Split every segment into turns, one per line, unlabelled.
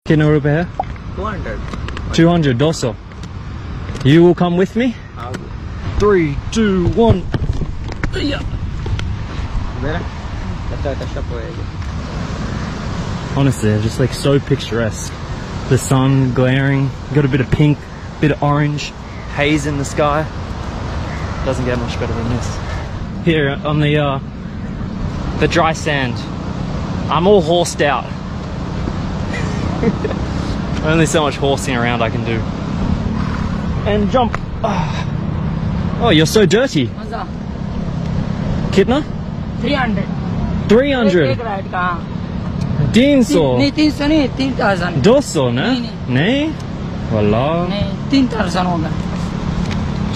कितने रुपए है? 200. 200. You will come with me? 3, 2, 1. Honestly, they're just like so picturesque. The sun glaring, got a bit of pink, bit of orange, haze in the sky. Doesn't get much better than this. Here on the dry sand, I'm all horsed out. Only so much horsing around I can do. And jump. Oh, you're so dirty. Kitna?
300.
300.
एक ride का
300.
नहीं 300 नहीं 3000.
200 ना? नहीं. वाला.
नहीं 3000 होगा.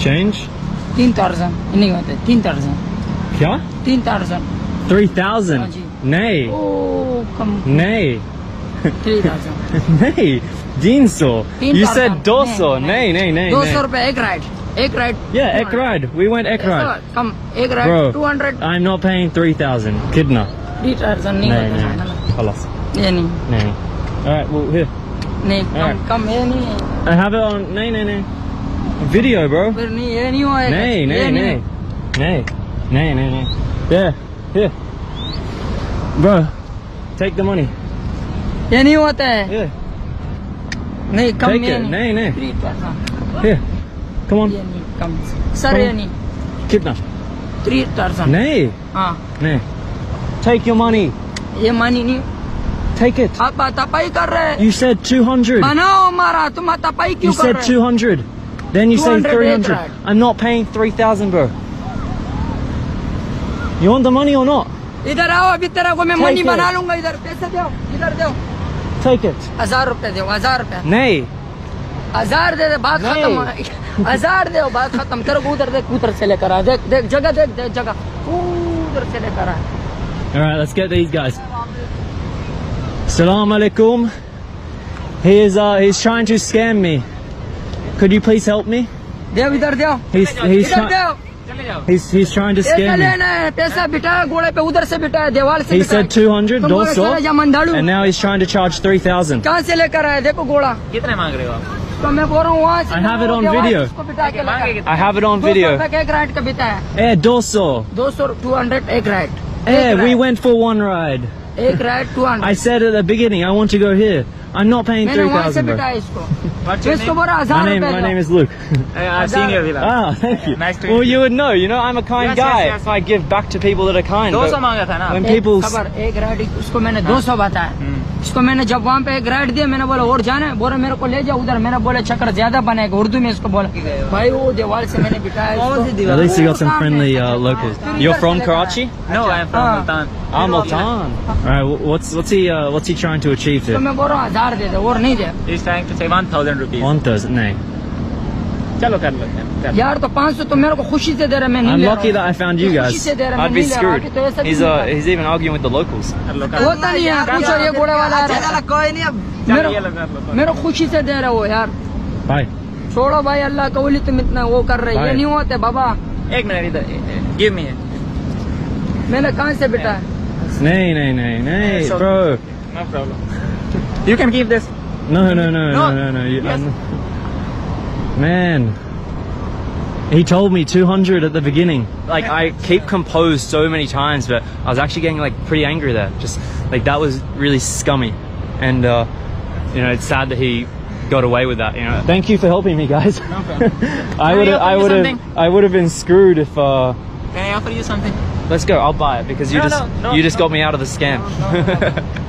Change?
3000 नहीं होते 3000.
क्या?
3000.
3000. नहीं.
Oh, कम.
नहीं.
3000.
नहीं. 300. You said 200. नहीं नहीं नहीं.
200 रुपए एक राइड. एक ride.
Yeah, ek ride. We went ek ride.
कम एक ride 200.
I'm not paying 3,000. Kidna.
3000 नहीं होता.
خلاص.
ये नहीं.
नहीं. All right. Well, here.
नहीं कम ये नहीं.
I have it on. नहीं नहीं नहीं. Video, bro.
फिर नहीं ये नहीं होएगा.
नहीं नहीं नहीं. नहीं नहीं नहीं नहीं. Yeah. Here. Bro, take the money.
ये नहीं होता है.
Yeah.
नहीं कम
Take
ये
it. नहीं नहीं.
3000.
Here. Come on.
ये नहीं कम. सर ये नहीं.
कितना?
3000.
नहीं.
हाँ.
नहीं. Take your money.
ये मनी नहीं.
Take it.
आप तपाई कर रहे हैं.
You said 200.
बनाओ हमारा तुम तपाई
You
क्यों कर
said
रहे हैं?
200. Then you say
200
300.
right.
I'm not paying 3,000, bro. You want the money or not?
इधर आओ अभी तेरा को मैं
Take
मनी
it.
बना लूंगा. इधर पैसे दो. इधर दो.
Take it.
1000 रुपए दो. 1000 रुपए.
नहीं.
1000 दे दे बात
नहीं.
खत्म. 1000 दे बात खत्म. तेरे को उधर देख उधर से लेकर आ. देख देख जगह देख देख जगह उधर से लेकर आ.
All right, let's get these guys. Assalamu alaikum. He's trying to scam me. Could you please help me?
दे इधर दो.
He's
इधर दो.
he's trying to
पैसा
scam me.
लेना है. पैसा बिठाया घोड़े पे उधर से बिठाया दीवार से.
He said 200,
तुम बोलो साला या मंदालू.
and now he's trying to charge 3,000.
कहाँ से लेकर आए? देखो घोड़ा.
कितने मांग रहे हो आप?
तो मैं बोल रहा हूँ वहाँ से.
I have it on video. I have it on
200
video.
रुपए का एक राइड का बिताया.
200.
200 200 एक ride.
We went for one ride.
एक ride 200.
I said at the beginning, I want to go here. I'm not paying
मैंने वहाँ से
3,000, bro.
बिठाया इसको.
What's your
इसको
name?
बोला 1000 रुपए.
My name is Luke.
I've seen your villa.
Ah, thank you.
Nice to meet
Well,
you.
you would know. You know, I'm a kind
Yes,
guy.
yes, yes.
I give back to people that are kind.
200
but
मांगा था ना.
when
एक
people
खबर एक ride उसको मैंने 200 बताया. इसको मैंने जब वहाँ पे एक राइड दिया मैंने बोला और जाना है. बोला मेरे को ले जाओ उधर. मैंने बोला चक्कर ज्यादा बनेगा. उर्दू में इसको बोला भाई वो दीवार से मैंने बिठाया.
at least you got some friendly locals. You're from Karachi?
No, I'm from Multan.
Ah, Multan. All right. What's he trying to achieve
तो
here?
मैं बोल रहा हूँ 1000 दे दे और नहीं दे.
He's trying to say 1,000 rupees.
1,000. No.
चलो कर लेते हैं.
यार तो 500 तो मेरे को खुशी से दे रहा. मैं नहीं
I'm
ले
lucky
रहा
that I found you
खुशी
guys.
से दे रहा. मैं
I'd be
नहीं ले रहा.
screwed.
तो ऐसा क्यों नहीं करता?
He's even arguing with the locals.
कर लो.
होता नहीं है. पूछो ये घोड़े वाला आ रहा है.
कोई नहीं अब. चलो ये लो कर लो.
मेरे खुशी से दे रहे हो यार.
Bye.
छोड़ो भाई अल्लाह का वली. तुम इतना वो कर रहे. ये नहीं होते बाबा.
एक मिनट इधर. Give me it.
मैंने कहाँ से बिठाया?
No,
So-
bro.
No problem. You can keep this.
No.
No. Yes.
Man. He told me 200 at the beginning. Like, I keep composed so many times, but I was actually getting like pretty angry there. Just like that was really scummy, and you know, it's sad that he got away with that. You know. Thank you for helping me, guys.
No problem.
I would have been screwed if.
Can I offer you something?
Let's go. I'll buy it because you
No,
just
no,
you just got me out of the scam.
No.